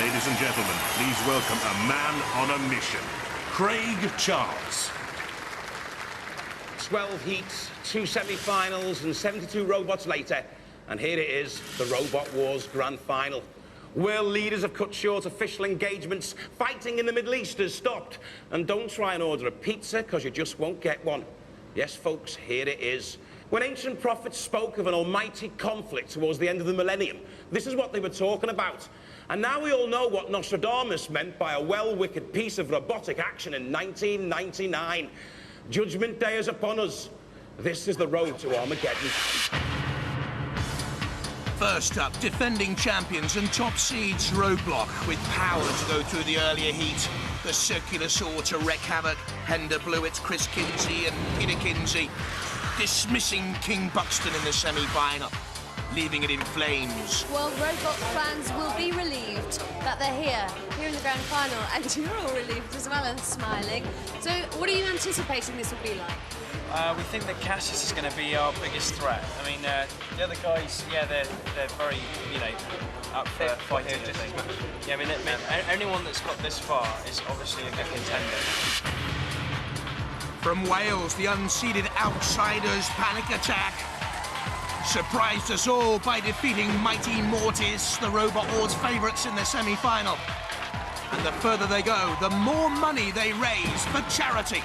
Ladies and gentlemen, please welcome a man on a mission, Craig Charles. 12 heats, 2 semi-finals, and 72 robots later, and here it is, the Robot Wars Grand Final. World leaders have cut short official engagements, fighting in the Middle East has stopped, and don't try and order a pizza, because you just won't get one. Yes, folks, here it is. When ancient prophets spoke of an almighty conflict towards the end of the millennium, this is what they were talking about. And now we all know what Nostradamus meant by a well-wicked piece of robotic action in 1999. Judgment Day is upon us. This is the road to Armageddon. First up, defending champions and top seeds Roadblock, with power to go through the earlier heat. The circular saw to wreak havoc, Hender Blewett, Chris Kinsey and Peter Kinsey, dismissing King Buxton in the semi-final, leaving it in flames. Well, Roadblock fans will be relieved that they're here in the grand final, and you're all relieved as well and smiling. So what are you anticipating this will be like? We think that Cassius is going to be our biggest threat. I mean, the other guys, yeah, they're very, you know, up for fighting, I think. Yeah, I mean, anyone that's got this far is obviously a good contender. From Wales, the unseeded Outsiders Panic Attack surprised us all by defeating Mighty Mortis, the Robot Wars favourites in the semi-final. And the further they go, the more money they raise for charity.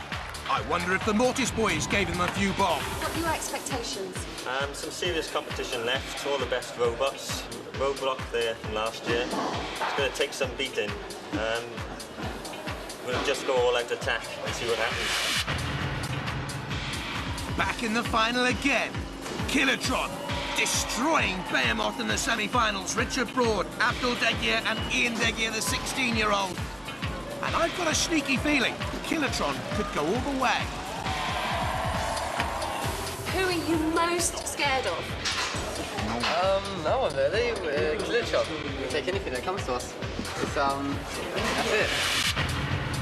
I wonder if the Mortis boys gave them a few bob. What are your expectations? Some serious competition left, all the best robots. Roadblock there from last year. It's going to take some beating. We'll just go all out attack and see what happens. Back in the final again, Killertron destroying Behemoth in the semi-finals. Richard Broad, Abdul Degia and Ian Degia, the 16-year-old. And I've got a sneaky feeling Killertron could go all the way. Who are you most scared of? No one really. Killertron. We'll take anything that comes to us. It's, that's it.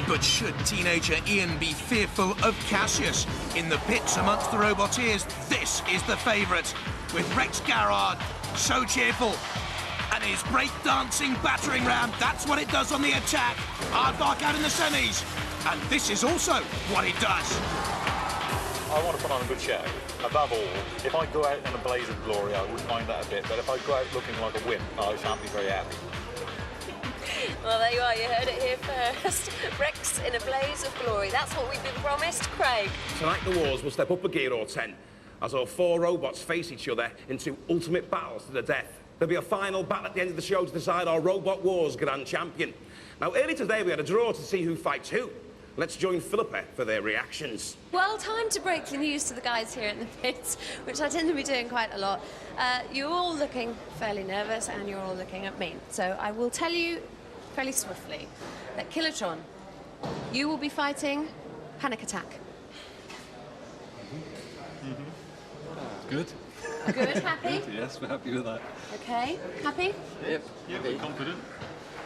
But should teenager Ian be fearful of Cassius? In the pits amongst the Roboteers, this is the favourite, with Rex Garrard so cheerful. And his break-dancing battering ram, that's what it does on the attack. Aardvark out in the semis. And this is also what it does. I want to put on a good show. Above all, if I go out in a blaze of glory, I wouldn't mind that a bit. But if I go out looking like a wimp, I shan't be very happy. Well, there you are. You heard it here first. Rex in a blaze of glory. That's what we've been promised, Craig. Tonight the Wars will step up a gear or 10, as our 4 robots face each other in 2 ultimate battles to the death. There'll be a final battle at the end of the show to decide our Robot Wars Grand Champion. Now, early today we had a draw to see who fights who. Let's join Philippa for their reactions. Well, time to break the news to the guys here in the pits, which I tend to be doing quite a lot. You're all looking fairly nervous, and you're all looking at me. So I will tell you fairly swiftly that Killertron, you will be fighting Panic Attack. Good. Good, happy? Yes, we're happy with that. Okay, happy? Yep. Yeah, we're confident.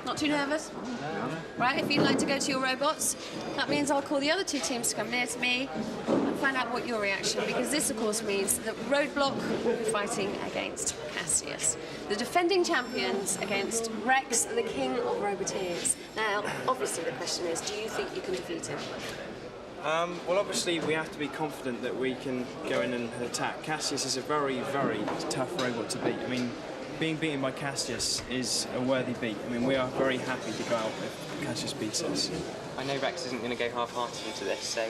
Not too nervous? No. Right, if you'd like to go to your robots, that means I'll call the other 2 teams to come near to me and find out what your reaction, because this, of course, means that Roadblock will be fighting against Cassius, the defending champions against Rex, the king of Roboteers. Now, obviously, the question is, do you think you can defeat him? Well, obviously, we have to be confident that we can go in and attack. Cassius is a very, very tough robot to beat. I mean, being beaten by Cassius is a worthy beat. I mean, we are very happy to go out if Cassius beats us. I know Rex isn't going to go half-hearted into this, so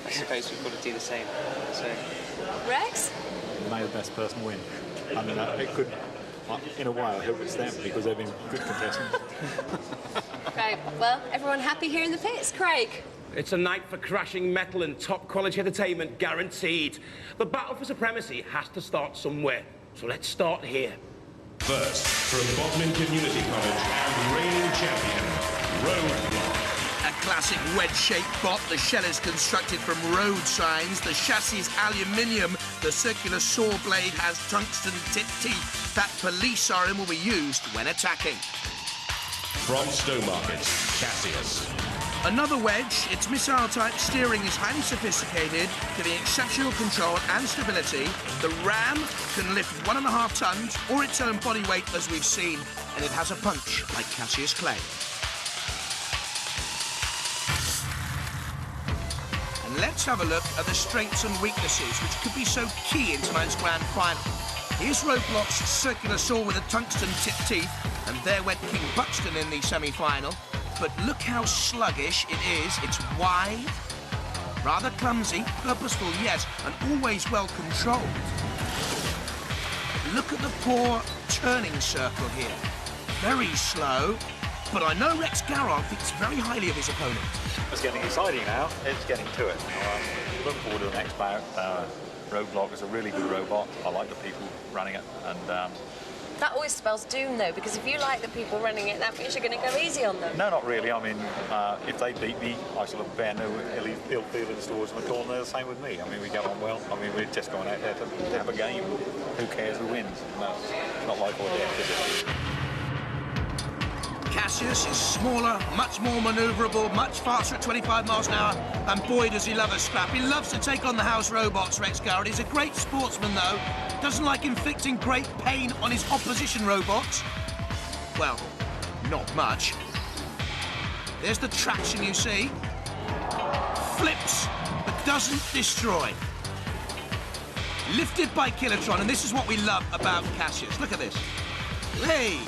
I suppose we've got to do the same. So, Rex? May the best person win. I mean, it could, in a way, I hope it's them, because they've been good contestants. Okay, well, everyone happy here in the pits? Craig? It's a night for crashing metal and top-quality entertainment guaranteed. The battle for supremacy has to start somewhere, so let's start here. First, from Bodmin Community College and reigning champion, Roadblock. A classic wedge-shaped bot, the shell is constructed from road signs, the chassis is aluminium, the circular saw blade has tungsten tipped teeth. That police siren will be used when attacking. From Stowmarket, Cassius. Another wedge, its missile-type steering is highly sophisticated, giving exceptional control and stability. The ram can lift 1.5 tons, or its own body weight, as we've seen, and it has a punch, like Cassius claimed. And let's have a look at the strengths and weaknesses, which could be so key in tonight's grand final. Here's Roadblock's circular saw with a tungsten-tipped teeth, and there went King Buxton in the semi-final. But look how sluggish it is. It's wide, rather clumsy, purposeful, yes, and always well controlled. Look at the poor turning circle here. Very slow, but I know Rex Garrard thinks very highly of his opponent. It's getting exciting now. It's getting to it. Looking forward to the next bout. Roadblock is a really good robot. I like the people running it, and that always spells doom, though, because if you like the people running it, that means you're going to go easy on them. no, not really. I mean, if they beat me, I shall have bear no ill feelings towards them at all, and they're the same with me. I mean, we get on well. I mean, we're just going out there to have a game. Who cares who wins? No, it's not like or death, is it? Cassius is smaller, much more manoeuvrable, much faster at 25 miles an hour, and boy, does he love a scrap. He loves to take on the house robots, Rex Garrett. He's a great sportsman, though. Doesn't like inflicting great pain on his opposition robots. Well, not much. There's the traction you see. Flips, but doesn't destroy. Lifted by Killertron, and this is what we love about Cassius. Look at this. Hey!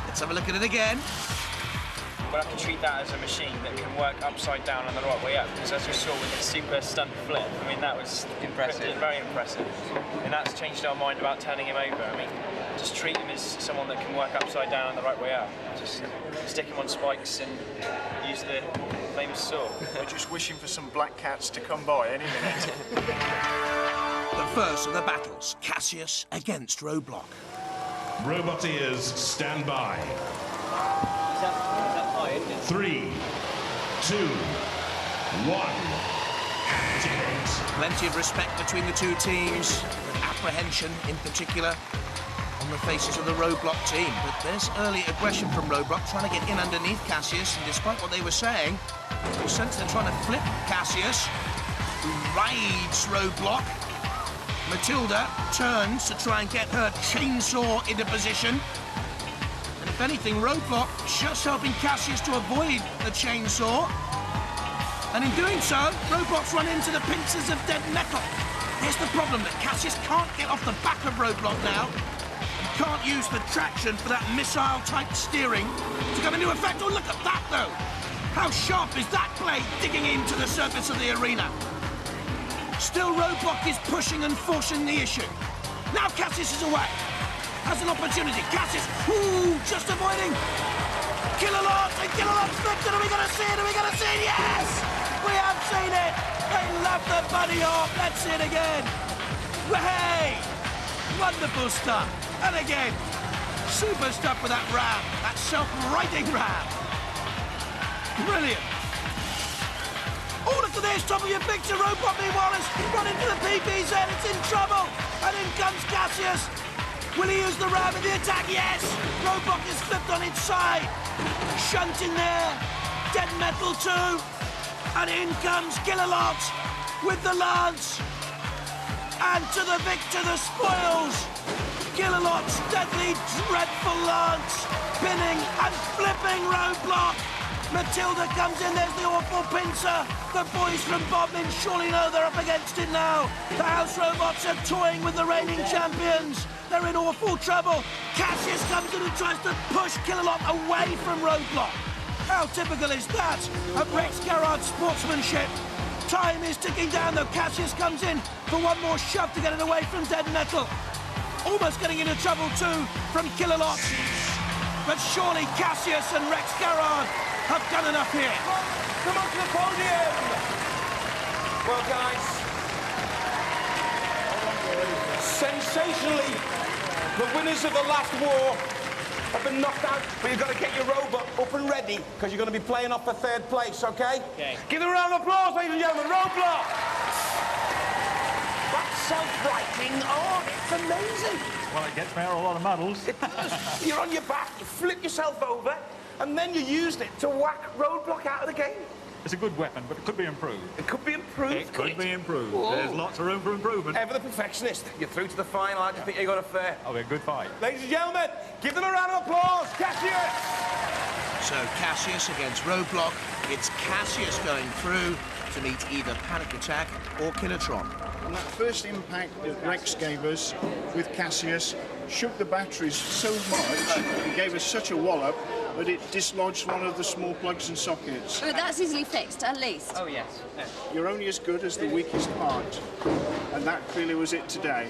Let's have a look at it again. We'll have to treat that as a machine that can work upside down on the right way up, because as you saw with its super stunt flip, I mean, that was impressive, very impressive. And that's changed our mind about turning him over. I mean, just treat him as someone that can work upside down on the right way up. Just stick him on spikes and use the famous saw. We're just wishing for some black cats to come by any minute. The first of the battles, Cassius against Roadblock. Roboteers, stand by. 3, 2, 1, activate. Plenty of respect between the two teams, apprehension in particular on the faces of the Roadblock team. But there's early aggression from Roadblock, trying to get in underneath Cassius, and despite what they were saying, you sense they're trying to flip Cassius, who rides Roadblock. Matilda turns to try and get her chainsaw into position. And if anything, Roadblock just helping Cassius to avoid the chainsaw. And in doing so, Roadblock's run into the pincers of dead metal. Here's the problem, that Cassius can't get off the back of Roadblock now. He can't use the traction for that missile-type steering to come into effect. Oh, look at that, though. How sharp is that blade digging into the surface of the arena? Still, Roadblock is pushing and forcing the issue. Now Cassius is away. Has an opportunity. Cassius, ooh, just avoiding. Killerlord, and Killerlord's flipped it. Are we going to see it? Are we going to see it? Yes! We have seen it. They love the bunny hop. Let's see it again. Hey! Wonderful stuff. And again, super stuff with that ram. That self-righting ram. Brilliant. Oh, look at this, top of your picture, Robot meanwhile is running to the PPZ, it's in trouble, and in comes Cassius. Will he use the ram in the attack? Yes! Roadblock is flipped on its side. Shunt in there, dead metal too, and in comes Killerlot with the lance. And to the victor, the spoils. Killerlot's deadly, dreadful lance, pinning and flipping Roadblock. Matilda comes in, there's the awful pincer. The boys from Bodmin surely know they're up against it now. The house robots are toying with the reigning champions. They're in awful trouble. Cassius comes in and tries to push Killerlot away from Roadblock. How typical is that of Rex Garrard's sportsmanship? Time is ticking down, though. Cassius comes in for one more shove to get it away from dead metal. Almost getting into trouble, too, from Killerlot. But surely Cassius and Rex Garrard have done enough here. Come on to the podium. Well, guys, sensationally, the winners of the last war have been knocked out, but you've got to get your robot up and ready, because you're going to be playing off for third place, okay? Okay. Give them a round of applause, ladies and gentlemen. Roadblock! That's self-righting. Oh, it's amazing. Well, it gets me out a lot of medals. It does. You're on your back, you flip yourself over, and then you used it to whack Roadblock out of the game. It's a good weapon, but it could be improved. It could be improved. It could be improved. Whoa. There's lots of room for improvement. Ever the perfectionist. You're through to the final. I just think you got a fair. Oh, a good fight. Ladies and gentlemen, give them a round of applause. Cassius! So Cassius against Roadblock. It's Cassius going through to meet either Panic Attack or Killertron. And that first impact that Rex gave us with Cassius shook the batteries so much, it gave us such a wallop that it dislodged one of the small plugs and sockets. But that's easily fixed, at least. Oh, yes. You're only as good as the weakest part, and that clearly was it today.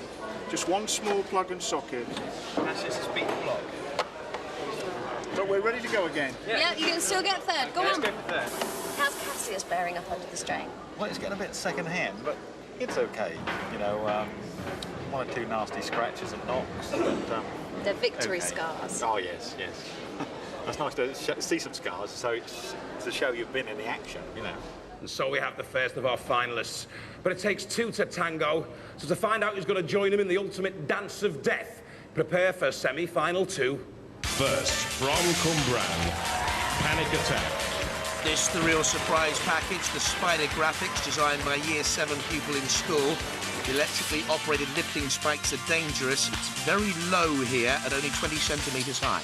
Just one small plug and socket. Cassius has beaten the block. But we're ready to go again. Yeah, you can still get third. Go Let's on. go for third. How's Cassius bearing up under the strain? Well, it's getting a bit second hand, but it's okay. You know, one or two nasty scratches and knocks. But, They're victory okay. scars. Oh, yes, yes. That's nice to see some scars, so it's to show you've been in the action, you know. And so we have the first of our finalists. But it takes two to tango. So to find out who's going to join him in the ultimate dance of death, prepare for semi-final 2. First, from Cumbran, Panic Attack. This the real surprise package, the spider graphics designed by Year 7 pupil in school. The electrically operated lifting spikes are dangerous. It's very low here at only 20 centimetres high.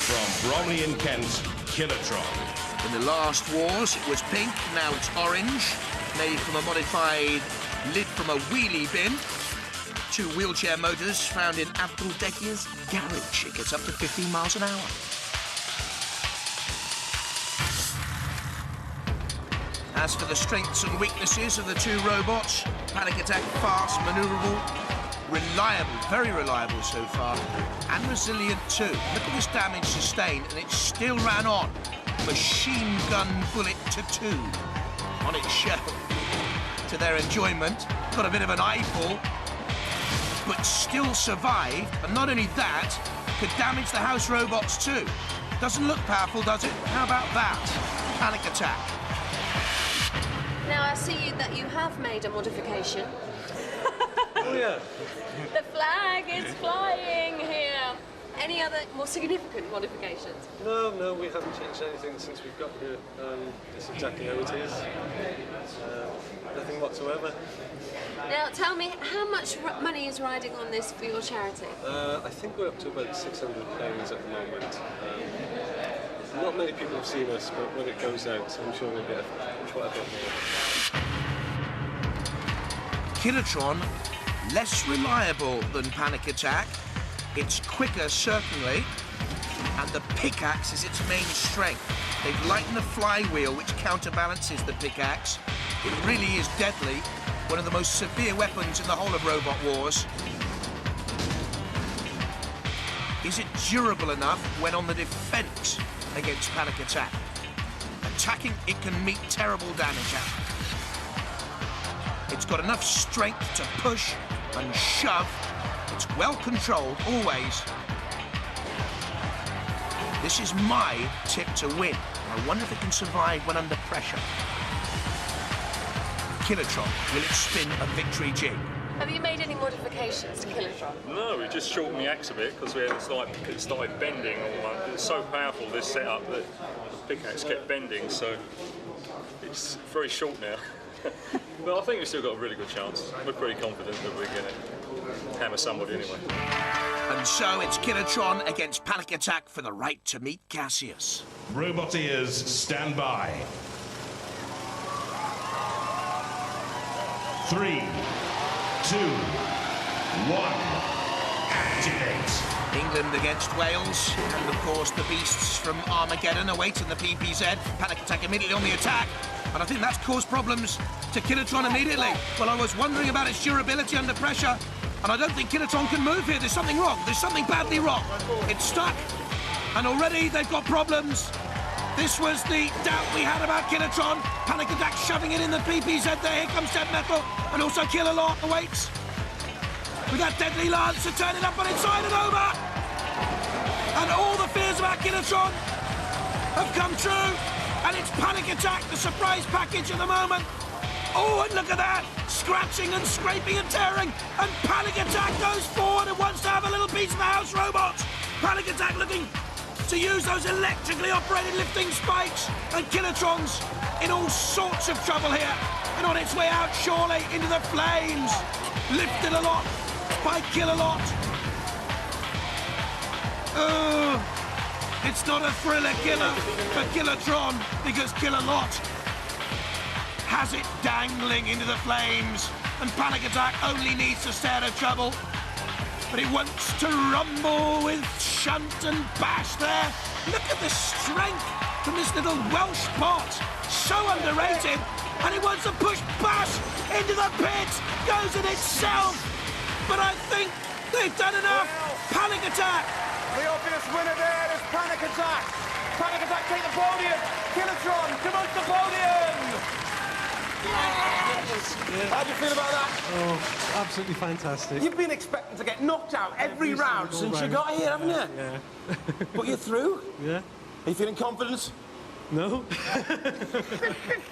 From Bromley in Kent, Killertron. In the last wars, it was pink, now it's orange, made from a modified lid from a wheelie bin. 2 wheelchair motors found in Abdul Dekir's garage. It gets up to 15 miles an hour. As for the strengths and weaknesses of the 2 robots, Panic Attack fast, manoeuvrable, reliable, very reliable so far, and resilient too. Look at this damage sustained, and it still ran on. Machine gun bullet to 2 on its show. To their enjoyment, got a bit of an eyeful, but still survived, and not only that, could damage the house robots too. Doesn't look powerful, does it? How about that? Panic Attack. Now I see that you have made a modification. Oh, yeah. The flag is flying here. Any other more significant modifications? No, we haven't changed anything since we've got here. It's exactly how it is. Nothing whatsoever. Now tell me, how much money is riding on this for your charity? I think we're up to about £600 at the moment. Not many people have seen us, but when it goes out, I'm sure we'll get quite a bit more. Killertron, less reliable than Panic Attack. It's quicker, certainly, and the pickaxe is its main strength. They've lightened the flywheel, which counterbalances the pickaxe. It really is deadly, one of the most severe weapons in the whole of Robot Wars. Is it durable enough when on the defense against Panic Attack? Attacking, it can meet terrible damage out. It's got enough strength to push and shove. It's well controlled, always. This is my tip to win. I wonder if it can survive when under pressure. Killertron, will it spin a victory jig? Have you made any modifications to Killertron? No, we just shortened the axe a bit because it started bending almost. It's so powerful, this setup, that the pickaxe kept bending, so it's very short now. But I think we've still got a really good chance. We're pretty confident that we're going to hammer somebody anyway. And so it's Killertron against Panic Attack for the right to meet Cassius. Robot ears, stand by. 3, 2, 1, activate. England against Wales, and of course the beasts from Armageddon awaiting the PPZ. Panic Attack immediately on the attack, and I think that's caused problems to Killertron immediately. Well, I was wondering about its durability under pressure, and I don't think Killertron can move here. There's something wrong. There's something badly wrong. It's stuck, and already they've got problems. This was the doubt we had about Killertron. Panic Attack shoving it in the PPZ there. Here comes Dead Metal, and also Killertron awaits. With that deadly lance to turn it up on its side and over. And all the fears about Killertron have come true. And it's Panic Attack, the surprise package at the moment. Oh, and look at that. Scratching and scraping and tearing. And Panic Attack goes forward and wants to have a little piece of the house robot. Panic Attack looking to use those electrically operated lifting spikes, and Killertron's in all sorts of trouble here, and on its way out surely into the flames. Lifted a lot by Killerlot. It's not a thriller killer for Killertron, because Killerlot has it dangling into the flames, and Panic Attack only needs to stay out of trouble. But he wants to rumble with shunt and bash there. Look at the strength from this little Welsh pot. So underrated. And he wants to push bash into the pit. Goes in itself. But I think they've done enough. Panic Attack. The obvious winner there is Panic Attack. Panic Attack take the podium. Killertron demotes the podium. How do you feel about that? Oh, absolutely fantastic. You've been expecting to get knocked out every round since you got here, haven't you? Yeah. But you're through? Yeah. Are you feeling confident? No.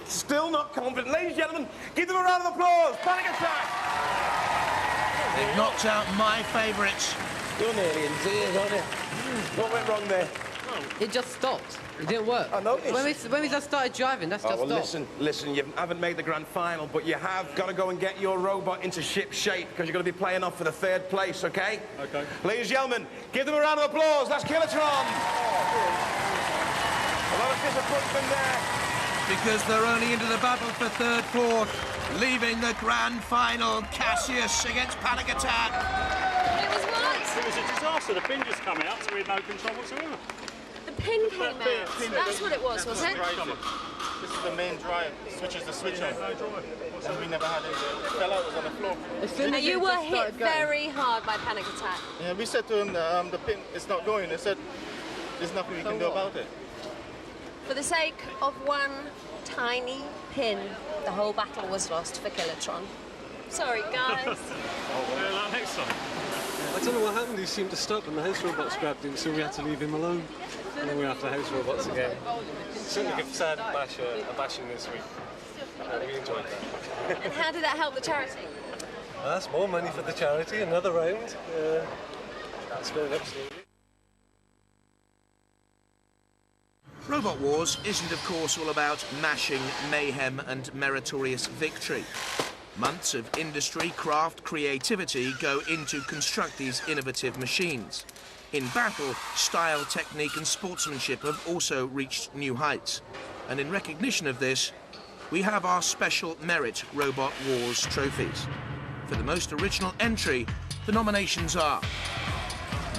Still not confident. Ladies and gentlemen, give them a round of applause. Panic Attack! They've knocked out my favourites. You're nearly in tears, aren't you? What went wrong there? It just stopped. It didn't work. I noticed. When we just started driving, that's just stopped. Listen, you haven't made the grand final, but you have got to go and get your robot into ship shape, because you're going to be playing off for the 3rd place, OK? OK. Ladies and gentlemen, give them a round of applause. That's Killertron. A lot of disappointment there. Because they're only into the battle for 3rd, 4th, leaving the grand final. Cassius against Panic Attack. It was what? It was a disaster. The pin just came out, so we had no control whatsoever. The pin came out. That's what it was, was it? This is the main drive. Switches the switch on. And we never had it. The fell out, was on the floor. And you were hit very hard by Panic Attack. Yeah, we said to him, the pin, it's not going. They said, there's nothing we can do about it. For the sake of one tiny pin, the whole battle was lost for Killertron. Sorry, guys. Next time. I don't know what happened. He seemed to stop, and the house robots grabbed him, so we had to leave him alone. And then we're after house robots again. Certainly give Sad a bashing this week. We enjoyed that. And how did that help the charity? That's more money for the charity. Another round. Split it up slowly. Robot Wars isn't, of course, all about mashing, mayhem and meritorious victory. Months of industry, craft, creativity go into construct these innovative machines. In battle, style, technique and sportsmanship have also reached new heights. And in recognition of this, we have our special Merit Robot Wars trophies. For the most original entry, the nominations are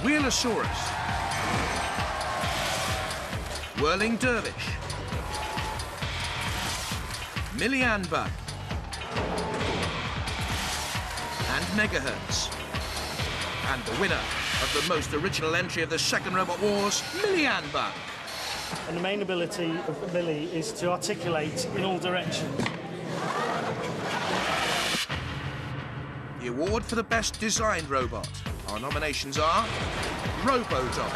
Wheelosaurus, Whirling Dervish, Millian Bug, and Megahertz. And the winner of the most original entry of the second Robot Wars, Millian Bug. And the main ability of Millie is to articulate in all directions. The award for the best designed robot. Our nominations are Robodoc,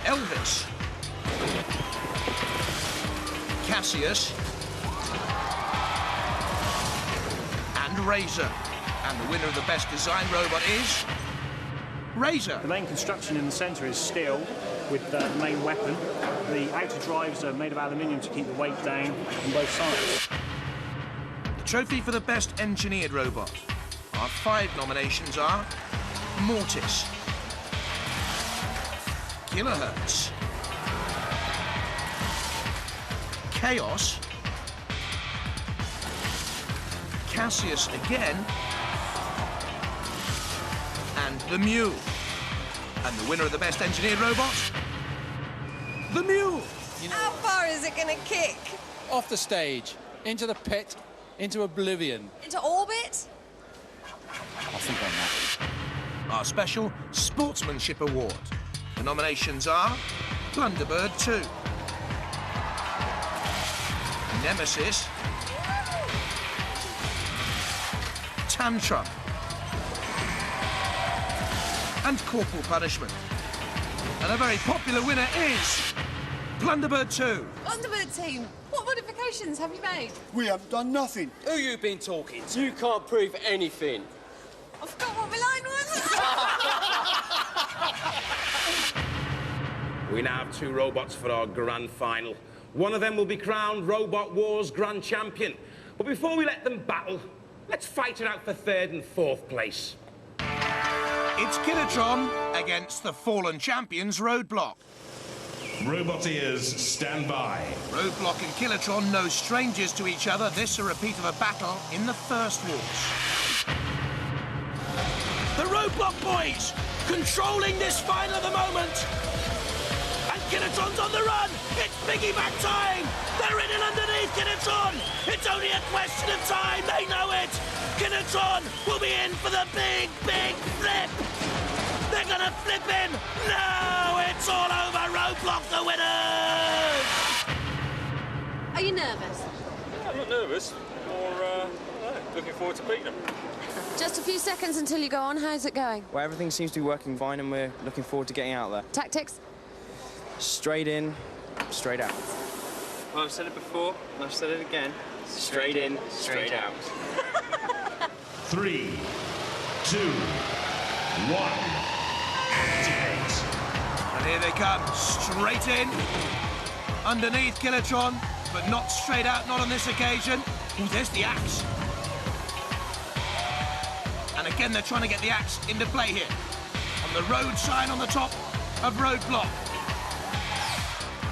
Elvis, Cassius, and Razor. And the winner of the best designed robot is Razor. The main construction in the centre is steel with the main weapon. The outer drives are made of aluminium to keep the weight down on both sides. The trophy for the best engineered robot. Our 5 nominations are Mortis, Kilohertz, Chaos, Cassius again, and the Mule. And the winner of the best engineered robot, the Mule. How far is it going to kick? Off the stage, into the pit, into oblivion. Into orbit? I think I'm Our special Sportsmanship Award. The nominations are Blunderbird 2, Nemesis, Tantrum, and Corporal Punishment. And a very popular winner is Blunderbird 2. Blunderbird team, what modifications have you made? We haven't done nothing. Who you been talking to? You can't prove anything. I forgot what my line was. We now have 2 robots for our grand final. One of them will be crowned Robot Wars Grand Champion. But before we let them battle, let's fight it out for 3rd and 4th place. It's Killertron against the fallen champions Roadblock. Roboteers, stand by. Roadblock and Killertron no strangers to each other. This a repeat of a battle in the first wars. The Roadblock boys controlling this final at the moment. And Killertron's on the run. It's piggyback time. They're in and underneath Killertron. It's only a question of time. They know it. Killertron will be in for the big, big flip. They're gonna flip him. No, it's all over. Roadblock the winners. Are you nervous? I'm not nervous. Or looking forward to beating them. Just a few seconds until you go on. How's it going? Well, everything seems to be working fine, and we're looking forward to getting out there. Tactics? Straight in, straight out. Well, I've said it before, and I've said it again. Straight in, straight out. 3, 2, 1. Activate. And here they come, straight in. Underneath Killertron, but not straight out, not on this occasion. Ooh, there's the axe. And again, they're trying to get the axe into play here. On the road sign on the top of Roadblock.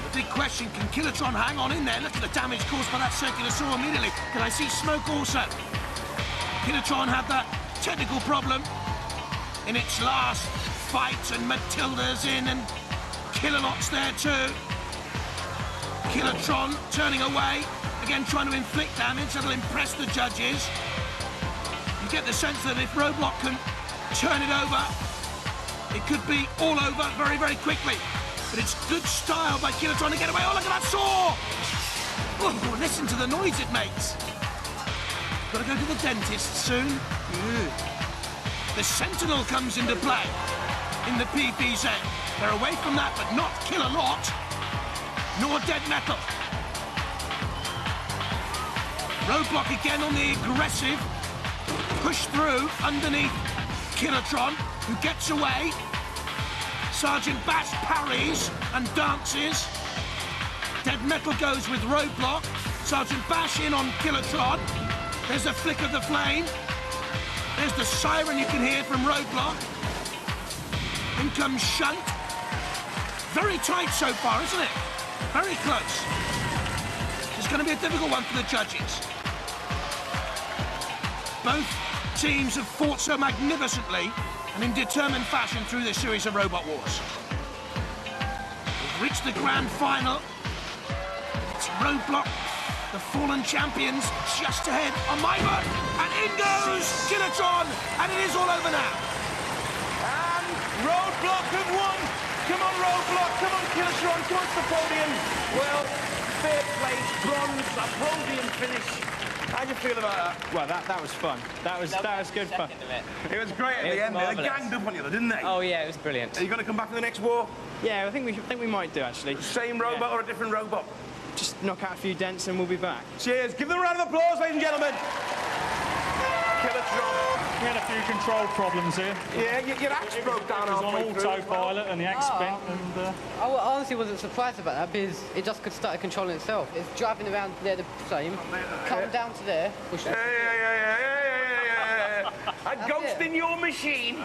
The big question, can Killertron hang on in there? Look at the damage caused by that circular saw immediately. Can I see smoke also? Killertron had that technical problem in its last fight, and Matilda's in, and Killerlock's there too. Killertron turning away, again trying to inflict damage that'll impress the judges. You get the sense that if Roadblock can turn it over, it could be all over very, very quickly. But it's good style by Killertron to get away. Oh, look at that saw! Oh, listen to the noise it makes. Gotta go to the dentist soon. The Sentinel comes into play in the PPZ. They're away from that, but not Killerlot, nor Dead Metal. Roadblock again on the aggressive. Push through underneath Killertron, who gets away. Sergeant Bash parries and dances. Dead Metal goes with Roadblock. Sergeant Bash in on Killertron. There's a flick of the flame. There's the siren you can hear from Roadblock. In comes Shunt. Very tight so far, isn't it? Very close. It's going to be a difficult one for the judges. Both teams have fought so magnificently and in determined fashion through this series of Robot Wars. We've reached the grand final. It's Roadblock, the fallen champions, just ahead on my mark, and in goes Killertron, and it is all over now. And Roadblock have won. Come on, Roadblock, come on, Killertron, come on to the podium. Well, 3rd place, bronze, a podium finish. How'd you feel about that? Well, that was fun. That was good fun. It was great at the end. They ganged up on you, didn't they? Oh yeah, it was brilliant. Are you going to come back for the next war? Yeah, I think we might do actually. Same robot or a different robot? Just knock out a few dents and we'll be back. Cheers! Give them a round of applause, ladies and gentlemen. Killertron. We had a few control problems here. Yeah, your axe broke down halfway through. It was on autopilot and the axe spent. And I honestly wasn't surprised about that because it just could start controlling itself. It's driving around there the same, come down to there, push it. A ghost in your machine.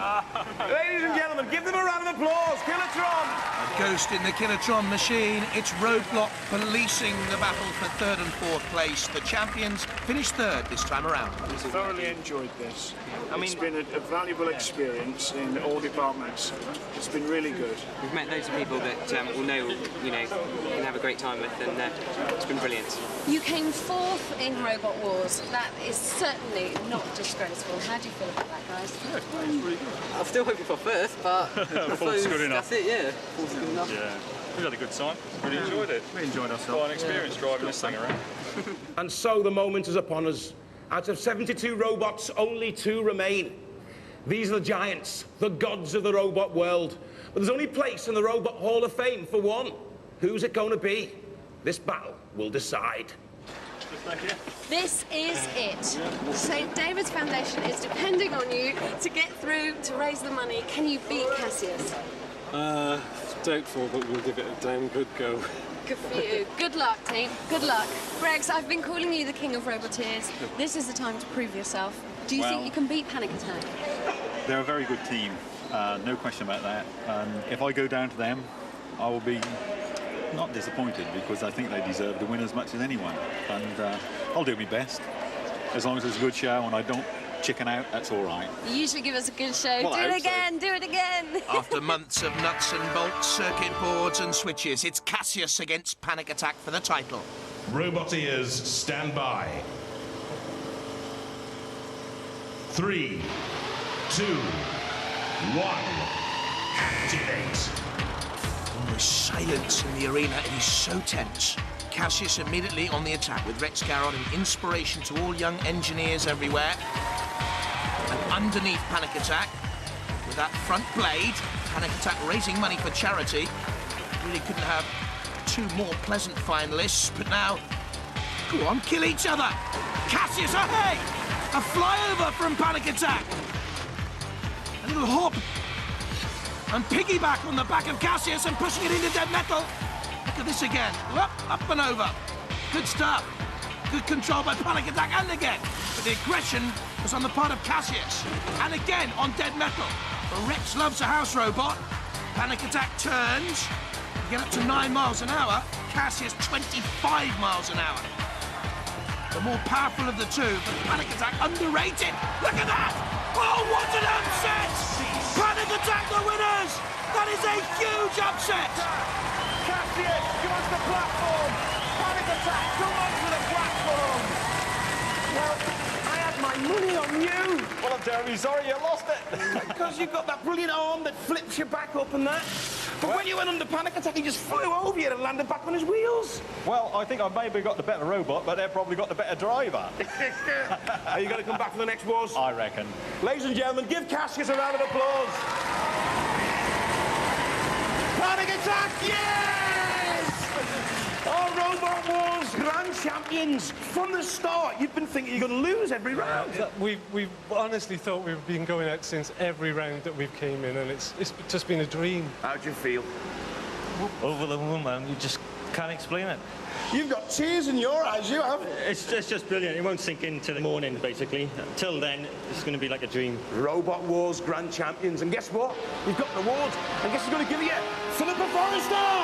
Ladies and gentlemen, give them a round of applause. Killertron. A ghost in the Killertron machine. It's Roadblock policing the battle for 3rd and 4th place. The champions finished 3rd this time around. I thoroughly enjoyed this. It's been a valuable experience in all departments. It's been really good. We've met loads of people that will know, you know, can have a great time with, and it's been brilliant. You came 4th in Robot Wars. That is certainly not disgraceful. How do you feel about that, guys? I'm still hoping for 1st, but I suppose good enough. that's it, yeah. 4th's good enough. Yeah, we had a good time. Really enjoyed it. We enjoyed ourselves. Quite an experience driving this thing around. And so the moment is upon us. Out of 72 robots, only 2 remain. These are the giants, the gods of the robot world. But there's only place in the Robot Hall of Fame for one. Who's it going to be? This battle will decide. This is it. St. David's Foundation is depending on you to get through to raise the money. Can you beat Cassius? It's Doubtful, but we'll give it a damn good go. Good for you. Good luck, team. Good luck. Rex, I've been calling you the king of roboteers. This is the time to prove yourself. Do you think you can beat Panic Attack? They're a very good team, no question about that. And if I go down to them, I will be not disappointed because I think they deserve to win as much as anyone. And I'll do my best. As long as it's a good show and I don't chicken out, that's all right. You usually give us a good show. Well, do it again, do it again. After months of nuts and bolts, circuit boards and switches, it's Cassius against Panic Attack for the title. Roboteers, stand by. 3, 2, 1, activate. There's silence in the arena. It is so tense. Cassius immediately on the attack with Rex Garrod, an inspiration to all young engineers everywhere. And underneath Panic Attack, with that front blade, Panic Attack raising money for charity. Really couldn't have two more pleasant finalists, but now, go on, kill each other. Cassius, oh hey! A flyover from Panic Attack. A little hop. And piggyback on the back of Cassius and pushing it into dead metal. Look at this again. Up and over. Good stuff. Good control by Panic Attack, and again. But the aggression was on the part of Cassius. And again on dead metal. But Rex loves a house robot. Panic Attack turns. Get up to 9 miles an hour. Cassius 25 miles an hour. The more powerful of the two, but Panic Attack underrated. Look at that! Oh, what an upset! Panic Attack the winners! That is a huge upset! Cassius, come onto the platform! Panic Attack, come onto the platform! Well, I had my money on you! Well, I'm terribly sorry you lost it. Because you've got that brilliant arm that flips you back up and that. But when you went under Panic Attack, he just flew over you and landed back on his wheels. Well, I think I maybe got the better robot, but they've probably got the better driver. Are you going to come back for the next wars? I reckon. Ladies and gentlemen, give Cassius a round of applause. Panic Attack, yes! Our Robot Wars grand champions. From the start, you've been thinking you're going to lose every round. We've honestly thought we've been going out since every round that we've came in, and it's just been a dream. How do you feel? Over the moon, man. You just can't explain it. You've got tears in your eyes, you have. It's just brilliant. It won't sink into the morning, basically. Till then, it's going to be like a dream. Robot Wars grand champions. And guess what? You've got an award. And guess who's going to give you? Philippa Forrester!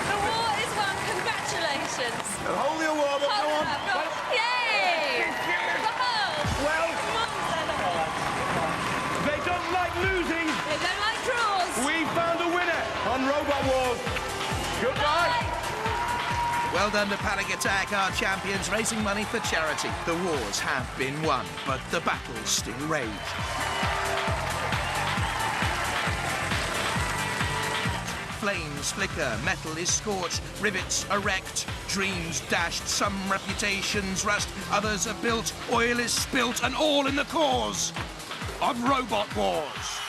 The war is won. Congratulations. And hold the award up, go on. Yay! Well, they don't like losing. They don't like draws. We found a winner on Robot Wars. Goodbye. Well done to Panic Attack, our champions, raising money for charity. The wars have been won, but the battles still rage. Flames flicker, metal is scorched, rivets are wrecked, dreams dashed, some reputations rust, others are built, oil is spilt, and all in the cause of Robot Wars.